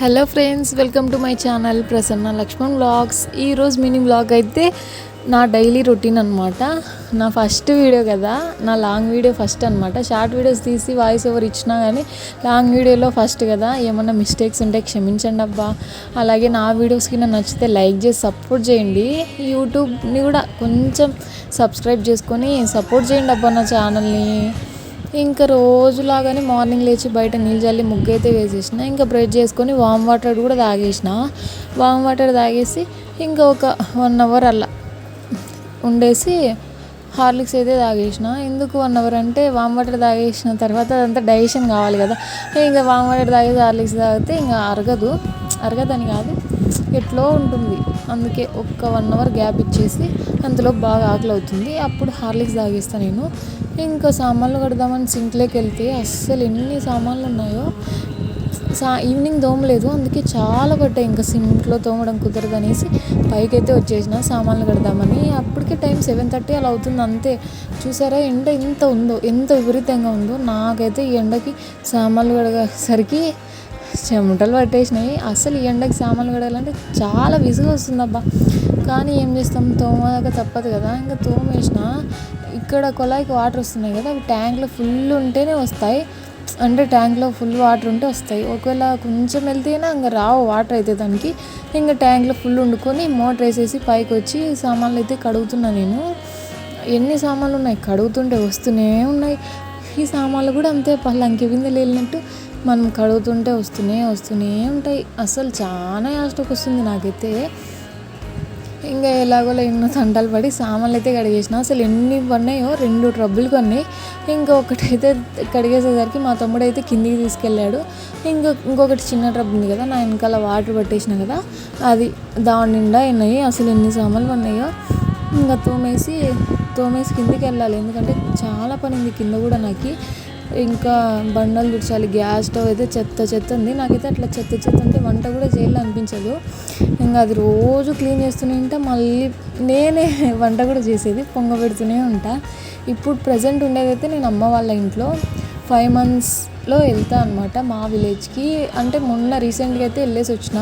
Hello friends, welcome to my channel Prasanna Laxman vlogs. ఈరోజు mini vlog అయితే నా డైలీ రొటీన్ అనమాట. నా ఫస్ట్ వీడియో కదా, నా లాంగ్ వీడియో ఫస్ట్ అనమాట. షార్ట్ వీడియోస్ తీసి వాయిస్ ఓవర్ ఇచ్చినా కానీ లాంగ్ వీడియోలో ఫస్ట్ కదా. ఏమన్నా మిస్టేక్స్ ఉంటే క్షమించండి అబ్బా. అలాగే నా వీడియోస్కి నచ్చితే లైక్ చేసి సపోర్ట్ చేయండి. యూట్యూబ్ని కూడా కొంచెం సబ్స్క్రైబ్ చేసుకొని సపోర్ట్ చేయండి అబ్బా నా ఛానల్ని. ఇంకా రోజులాగానే మార్నింగ్ లేచి బయట నీళ్ళు చల్లి ముగ్గు అయితే వేసేసిన. ఇంకా బ్రష్ చేసుకొని వామ్ వాటర్ కూడా తాగేసిన. వామ్ వాటర్ తాగేసి ఇంకా ఒక 1 అవర్ అలా ఉండేసి హార్లిక్స్ అయితే తాగేసిన. ఎందుకు 1 అవర్ అంటే వామ్ వాటర్ తాగేసిన తర్వాత అదంతా డైజెషన్ కావాలి కదా. ఇంకా వామ్ వాటర్ తాగేసి హార్లిక్స్ తాగితే ఇంకా అరగదని కాదు, ఎట్లో ఉంటుంది. అందుకే ఒక్క 1 అవర్ గ్యాప్ ఇచ్చేసి అంతలో బాగా ఆకలి అవుతుంది, అప్పుడు హార్లిక్స్ తాగేస్తాను నేను. ఇంకా సామాన్లు కడదామని సింక్లోకి వెళ్తే అస్సలు ఎన్ని సామాన్లు ఉన్నాయో. ఈవినింగ్ తోమలేదు, అందుకే చాలా పట్టాయి. ఇంకా సింక్లో తోమడం కుదరదు అనేసి పైకి అయితే వచ్చేసిన సామాన్లు కడదామని. అప్పటికే టైం 7:30 అలా అవుతుంది అంతే. చూసారా ఎండ ఎంత విపరీతంగా ఉందో. నాకైతే ఈ ఎండకి సామాన్లు కడగసరికి చెమటలు పట్టేసినాయి. అసలు ఈ ఎండకి సామాన్లు కడగాలంటే చాలా విసుగు వస్తుందబ్బా. కానీ ఏం చేస్తాం, తోమదాకా తప్పదు కదా. ఇంకా తోమేసిన. ఇక్కడ కొలాయికి వాటర్ వస్తున్నాయి కదా, అవి ట్యాంక్లో ఫుల్ ఉంటేనే వస్తాయి. అంటే ట్యాంక్లో ఫుల్ వాటర్ ఉంటే వస్తాయి. ఒకవేళ కొంచెం వెళ్తేనే ఇంకా రావు వాటర్ అయితే దానికి. ఇంకా ట్యాంక్లో ఫుల్ వండుకొని మోటార్ వేసేసి పైకి వచ్చి సామాన్లు అయితే కడుగుతున్నా నేను. ఎన్ని సామాన్లు ఉన్నాయి, కడుగుతుంటే వస్తూనే ఉన్నాయి. ఈ సామాన్లు కూడా అంతే, పళ్ళంకి బిందెలు వెళ్ళినట్టు మనం కడుగుతుంటే వస్తూనే ఉంటాయి. అసలు చాలా యాస్టోకి వస్తుంది నాకైతే. ఇంకా ఎలాగోలా ఎన్నో తంటాలు పడి సామాన్లు అయితే కడిగేసిన. అసలు ఎన్ని పడినాయో, 2 ట్రబ్బులు కొన్నాయి. ఇంకా ఒకటైతే కడిగేసేసరికి మా తమ్ముడు అయితే కిందికి తీసుకెళ్ళాడు. ఇంకొకటి చిన్న ట్రబ్ ఉంది కదా, నా వెనకాల వాటర్ పట్టేసిన కదా, అది దాని నిండా అయినాయి. అసలు ఎన్ని సామాన్లు పడినాయో. ఇంకా తోమేసి కిందికి వెళ్ళాలి, ఎందుకంటే చాలా పని ఉంది కింద కూడా నాకు. ఇంకా బండలు తుడచాలి. గ్యాస్ స్టవ్ అయితే చెత్త ఉంది. నాకైతే అట్లా చెత్త ఉంటే వంట కూడా చేయాలనిపించదు. ఇంకా అది రోజు క్లీన్ చేస్తూనే ఉంటా. మళ్ళీ నేనే వంట కూడా చేసేది, పొంగబెడుతూనే ఉంటా. ఇప్పుడు ప్రజెంట్ ఉండేదైతే నేను అమ్మ వాళ్ళ ఇంట్లో 5 monthsలో వెళ్తా అనమాట మా విలేజ్కి. అంటే మొన్న రీసెంట్గా అయితే వెళ్ళేసి వచ్చిన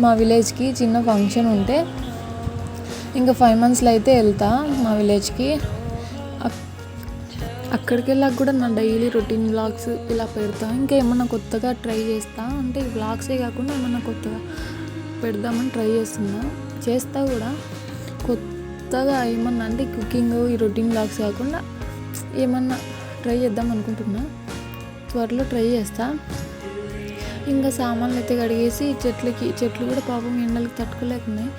మా విలేజ్కి. చిన్న ఫంక్షన్ ఉంటే ఇంకా 5 monthsలో అయితే వెళ్తా మా విలేజ్కి. అక్కడికి వెళ్ళాక కూడా నా డైలీ రొటీన్ వ్లాగ్స్ ఇలా పెడతా. ఇంకా ఏమన్నా కొత్తగా ట్రై చేస్తా, అంటే ఈ వ్లాగ్సే కాకుండా ఏమన్నా కొత్తగా పెడదామని ట్రై చేస్తా కూడా. కొత్తగా ఏమన్నా అంటే కుకింగ్, ఈ రొటీన్ వ్లాగ్స్ కాకుండా ఏమన్నా ట్రై చేద్దాం అనుకుంటున్నా. త్వరలో ట్రై చేస్తా. ఇంకా సామాన్లు అయితే కడిగేసి చెట్లు కూడా పాపం ఎండలకు తట్టుకోలేకున్నాయి.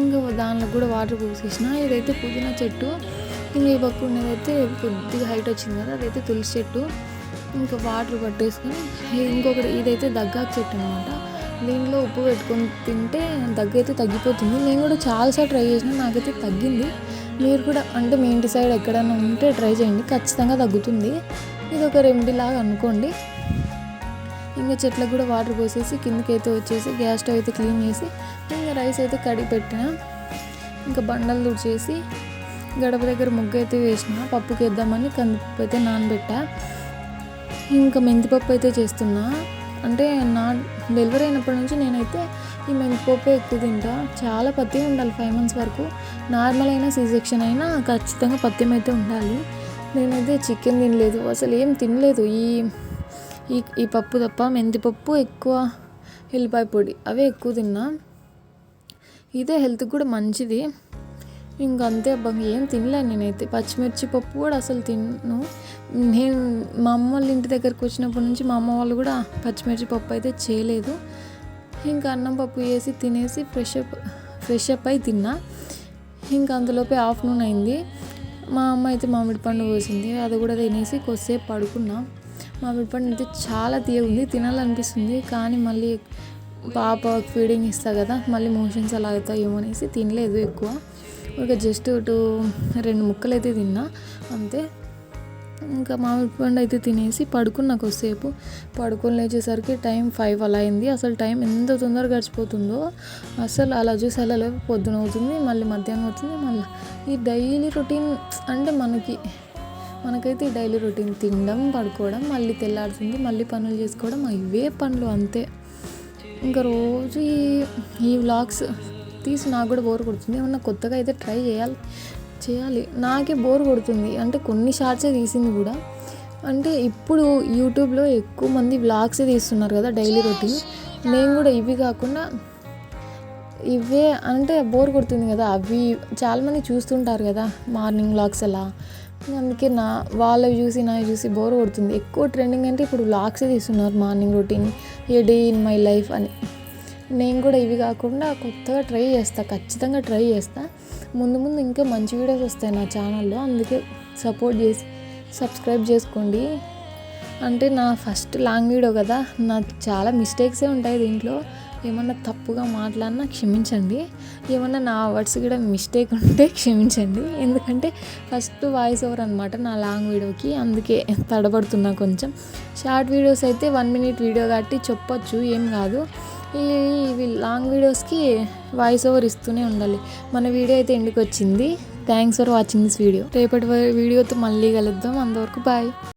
ఇంకా దానిలో కూడా వాటర్ పోసేసిన. ఇదైతే పుదీనా చెట్టు. ఇంకా ఈ పక్క ఉండేదైతే కొద్దిగా హైట్ వచ్చింది కదా, అదైతే తులసి చెట్టు. ఇంకా వాటర్ పట్టేసుకొని ఇంకొకటి ఇదైతే దగ్గాకు చెట్టు అనమాట. దీంట్లో ఉప్పు పెట్టుకొని తింటే దగ్గు అయితే తగ్గిపోతుంది. నేను కూడా చాలాసార్లు ట్రై చేసిన, నాకైతే తగ్గింది. మీరు కూడా అంటే మీ ఇంటి సైడ్ ఎక్కడైనా ఉంటే ట్రై చేయండి, ఖచ్చితంగా తగ్గుతుంది. ఇది ఒక రెమెడీ లాగా అనుకోండి. ఇంకా చెట్లకు కూడా వాటర్ పోసేసి కిందకి అయితే వచ్చేసి గ్యాస్ స్టవ్ అయితే క్లీన్ చేసి ఇంకా రైస్ అయితే కడిగి పెట్టిన. ఇంకా బండలు తుడిచేసి గడప దగ్గర ముగ్గు అయితే వేసిన. పప్పుకి వేద్దామని కందిపప్పు అయితే నానబెట్టా. ఇంకా మెంతిపప్పు అయితే చేస్తున్నా. అంటే నా డెలివరీ అయినప్పటి నుంచి నేనైతే ఈ మెంతిపప్పు ఎక్కువ తింటా. చాలా పత్యం ఉండాలి 5 months వరకు. నార్మల్ అయినా C-section అయినా ఖచ్చితంగా పత్యం అయితే ఉండాలి. నేనైతే చికెన్ తినలేదు, అసలు ఏం తినలేదు ఈ పప్పు తప్ప. మెంతిపప్పు ఎక్కువ, ఎల్లిపాయ పొడి అవే ఎక్కువ తిన్నా. ఇదే హెల్త్కి కూడా మంచిది. ఇంకంతే అబ్బా, ఏం తినలేను నేనైతే. పచ్చిమిర్చి పప్పు కూడా అసలు తిన్ను. నేను మా అమ్మ వాళ్ళ ఇంటి దగ్గరికి వచ్చినప్పటి నుంచి మా అమ్మ వాళ్ళు కూడా పచ్చిమిర్చి పప్పు అయితే చేయలేదు. ఇంకా అన్నం పప్పు వేసి తినేసి ఫ్రెష్ అప్ అయి తిన్నా. ఇంకా అందులోపే ఆఫ్టర్నూన్ అయింది. మా అమ్మ అయితే మామిడి పండు పోసింది, అది కూడా తినేసి కొద్దిసేపు పడుకున్నా. మామిడి పండు అయితే చాలా తీయగుంది, తినాలనిపిస్తుంది. కానీ మళ్ళీ పాప ఫీడింగ్ ఇస్తా కదా, మళ్ళీ మోషన్స్ అలా అవుతాయేమో అనేసి తినలేదు ఎక్కువ. ఒక జస్ట్ 2 ముక్కలు అయితే తిన్నా అంతే. ఇంకా మామిడి పండు అయితే తినేసి పడుకున్నా కొద్దిసేపు. పడుకొని లేచేసరికి టైం 5 అలా అయింది. అసలు టైం ఎంత తొందరగా గడిచిపోతుందో అసలు. అలా చూసి అలా పొద్దున అవుతుంది, మళ్ళీ మధ్యాహ్నం అవుతుంది. మళ్ళీ ఈ డైలీ రొటీన్ అంటే మనకైతే ఈ డైలీ రొటీన్ తినడం, పడుకోవడం, మళ్ళీ తెల్లారుతుంది, మళ్ళీ పనులు చేసుకోవడం, ఇవే పనులు అంతే. ఇంకా రోజు ఈ వ్లాగ్స్ తీసి నాకు కూడా బోర్ కొడుతుంది. ఏమన్నా కొత్తగా అయితే ట్రై చేయాలి. నాకే బోర్ కొడుతుంది. అంటే కొన్ని షార్ట్సే తీసింది కూడా. అంటే ఇప్పుడు యూట్యూబ్లో ఎక్కువ మంది వ్లాగ్సే తీస్తున్నారు కదా డైలీ రొటీన్. నేను కూడా ఇవి కాకుండా ఇవే అంటే బోర్ కొడుతుంది కదా, అవి చాలామంది చూస్తుంటారు కదా మార్నింగ్ వ్లాగ్స్ అలా. అందుకే వాళ్ళవి చూసి నావి చూసి బోర్ కొడుతుంది. ఎక్కువ ట్రెండింగ్ అంటే ఇప్పుడు వ్లాగ్సే తీస్తున్నారు morning routine, A day in my life అని. నేను కూడా ఇవి కాకుండా కొత్తగా ట్రై చేస్తా, ఖచ్చితంగా ట్రై చేస్తా. ముందు ఇంకా మంచి వీడియోస్ వస్తాయి నా ఛానల్లో. అందుకే సపోర్ట్ చేసి సబ్స్క్రైబ్ చేసుకోండి. అంటే నా ఫస్ట్ లాంగ్ వీడియో కదా, నాకు చాలా మిస్టేక్సే ఉంటాయి దీంట్లో. ఏమన్నా తప్పుగా మాట్లాడినా క్షమించండి. ఏమన్నా నా వర్డ్స్ కూడా మిస్టేక్ ఉంటే క్షమించండి. ఎందుకంటే ఫస్ట్ వాయిస్ ఓవర్ అనమాట నా లాంగ్ వీడియోకి, అందుకే తడబడుతున్నా కొంచెం. షార్ట్ వీడియోస్ అయితే 1 minute వీడియో కాబట్టి చెప్పొచ్చు, ఏం కాదు. ఇవి లాంగ్ వీడియోస్కి వాయిస్ ఓవర్ ఇస్తూనే ఉండాలి. మన వీడియో అయితే ఎండుకు వచ్చింది. Thanks for watching this video. రేపటి వీడియోతో మళ్ళీ కలుద్దాం. అంతవరకు బాయ్.